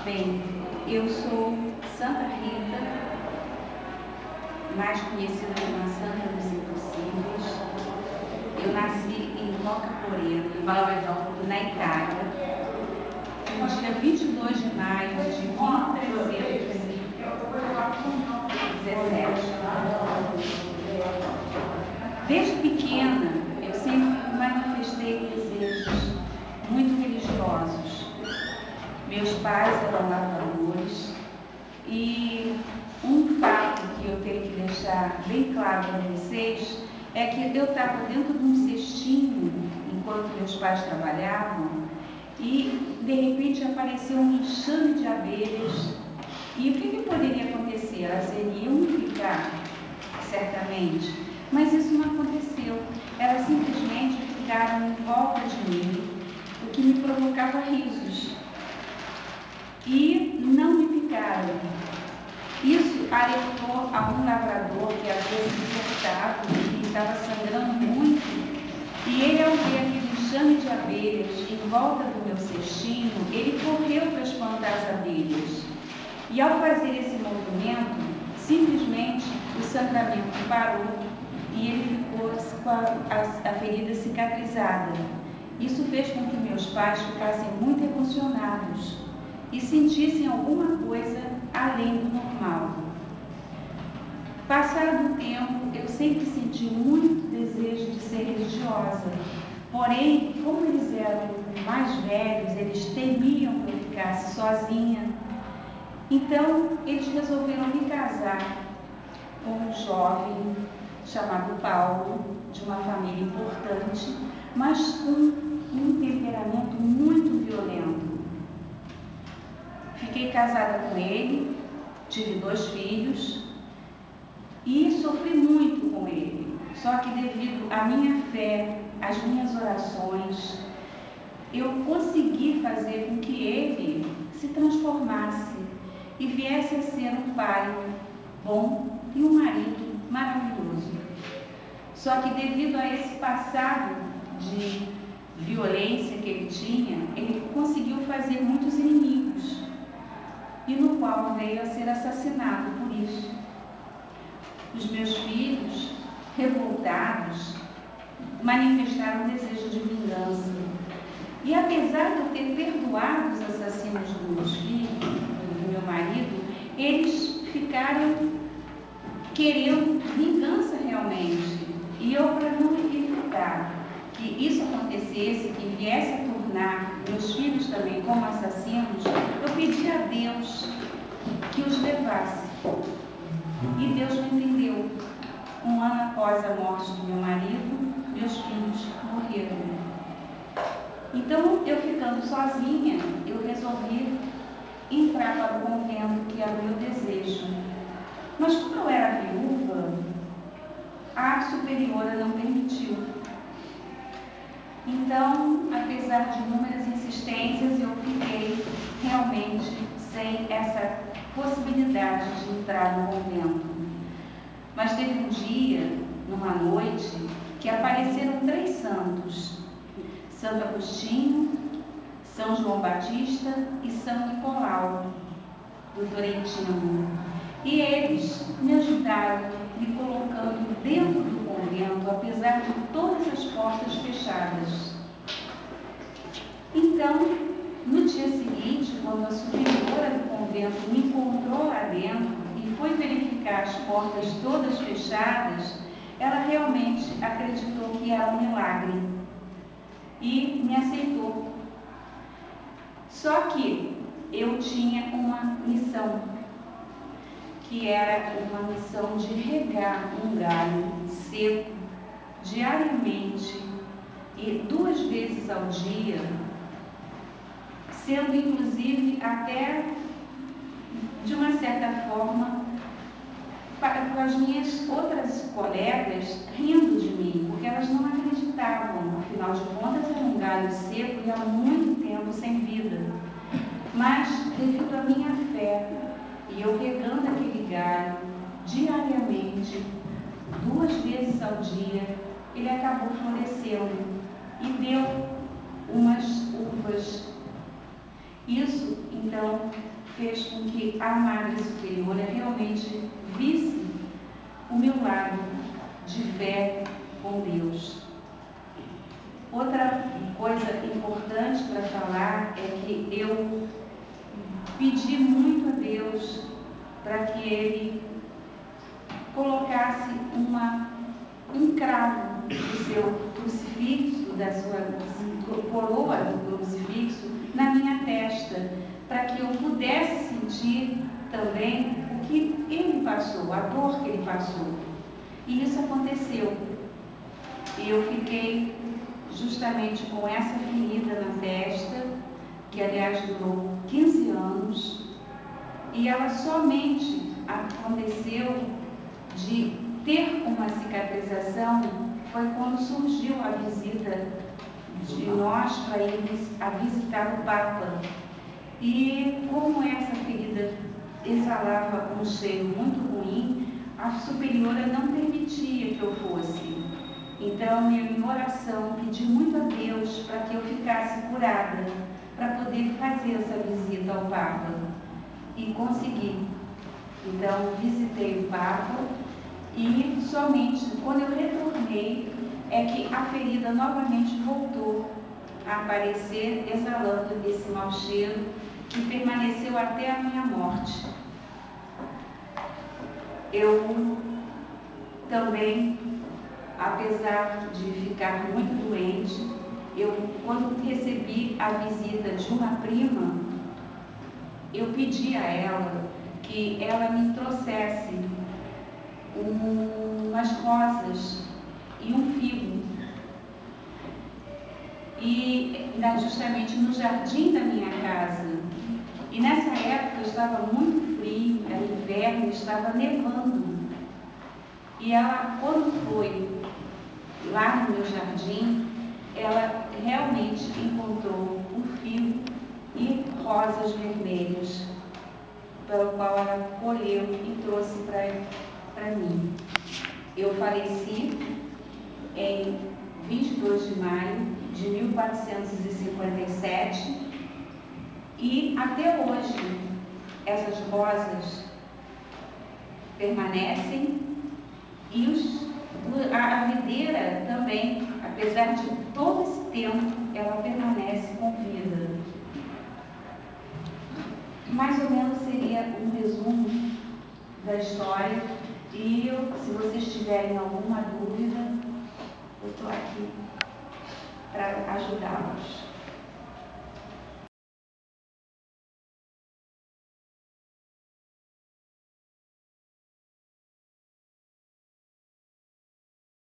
Bem, eu sou Santa Rita, mais conhecida como a Santa dos Impossíveis. Eu nasci em Roca Moreno, na Itália, no dia 22 de maio de 1317. Desde pequena, eu sempre manifestei desejos muito religiosos. Meus pais eram lavradores e um fato que eu tenho que deixar bem claro para vocês é que eu estava dentro de um cestinho enquanto meus pais trabalhavam e de repente apareceu um enxame de abelhas. E o que poderia acontecer? Elas iriam me picar, certamente, mas isso não aconteceu. Elas simplesmente ficaram em volta de mim, o que me provocava risos. E não me picaram. Isso alertou a um lavrador que havia se cortado e estava sangrando muito. E ele, ao ver aquele enxame de abelhas em volta do meu cestinho, ele correu para espantar as abelhas. E ao fazer esse movimento, simplesmente o sangramento parou e ele ficou com a ferida cicatrizada. Isso fez com que meus pais ficassem muito emocionados e sentissem alguma coisa além do normal. Passado o tempo, eu sempre senti muito desejo de ser religiosa. Porém, como eles eram mais velhos, eles temiam que eu ficasse sozinha. Então, eles resolveram me casar com um jovem chamado Paulo, de uma família importante, mas com um temperamento muito violento. Fiquei casada com ele, tive 2 filhos e sofri muito com ele. Só que devido à minha fé, às minhas orações, eu consegui fazer com que ele se transformasse e viesse a ser um pai bom e um marido maravilhoso. Só que devido a esse passado de violência que ele tinha, ele conseguiu fazer muitos inimigos, e no qual veio a ser assassinado por isso. Os meus filhos, revoltados, manifestaram um desejo de vingança. E apesar de eu ter perdoado os assassinos dos meus filhos, do meu marido, eles ficaram querendo vingança realmente. E eu, para não evitar que isso acontecesse, que viesse a tornar meus filhos também como assassinos, eu pedi a Deus que os levasse. E Deus me entendeu. 1 ano após a morte do meu marido, meus filhos morreram. Então, eu ficando sozinha, eu resolvi entrar para o convento, que era o meu desejo. Mas como eu era viúva, a superiora não permitiu. Então, apesar de inúmeras insistências, eu fiquei realmente sem essa possibilidade de entrar no convento. Mas teve um dia, numa noite, que apareceram 3 santos: Santo Agostinho, São João Batista e São Nicolau, do Tolentino. E eles me ajudaram, me colocando dentro do convento, apesar de todas as portas fechadas. Então, no dia seguinte, quando a superiora do convento me encontrou lá dentro e foi verificar as portas todas fechadas, ela realmente acreditou que era um milagre e me aceitou. Só que eu tinha uma missão, que era uma missão de regar um galho seco diariamente e 2 vezes ao dia, sendo inclusive até, de uma certa forma, com as minhas outras colegas rindo de mim, porque elas não acreditavam. Afinal de contas, era um galho seco e há muito tempo sem vida. Mas, devido à minha fé, e eu regando aquele galho diariamente, 2 vezes ao dia, ele acabou florescendo e deu umas uvas. Isso, então, fez com que a Madre Superiora realmente visse o meu lado de fé com Deus. Outra coisa importante para falar é que eu pedi muito a Deus para que Ele colocasse um cravo do seu crucifixo, da sua coroa do crucifixo, na minha testa, para que eu pudesse sentir também o que Ele passou, a dor que Ele passou. E isso aconteceu. E eu fiquei justamente com essa ferida na testa, que aliás durou 15 anos, e ela somente aconteceu de ter uma cicatrização foi quando surgiu a visita de nós para irmos a visitar o Papa. E como essa ferida exalava um cheiro muito ruim, a superiora não permitia que eu fosse. Então, eu, em oração, pedi muito a Deus para que eu ficasse curada, para poder fazer essa visita ao Papa. E consegui. Então, visitei o Papa e somente quando eu retornei é que a ferida novamente voltou a aparecer, exalando esse mau cheiro que permaneceu até a minha morte. Eu também, apesar de ficar muito doente, quando recebi a visita de uma prima, eu pedi a ela que ela me trouxesse umas rosas e um figo. E justamente no jardim da minha casa. E nessa época estava muito frio, era inverno, estava nevando. E ela, quando foi lá no meu jardim, ela realmente encontrou um fio e rosas vermelhas, pelo qual ela colheu e trouxe para mim. Eu faleci em 22 de maio de 1457 e até hoje essas rosas permanecem e a videira também, apesar de todo esse tempo, ela permanece com vida. Mais ou menos seria um resumo da história e se vocês tiverem alguma dúvida, eu estou aqui para ajudá-los.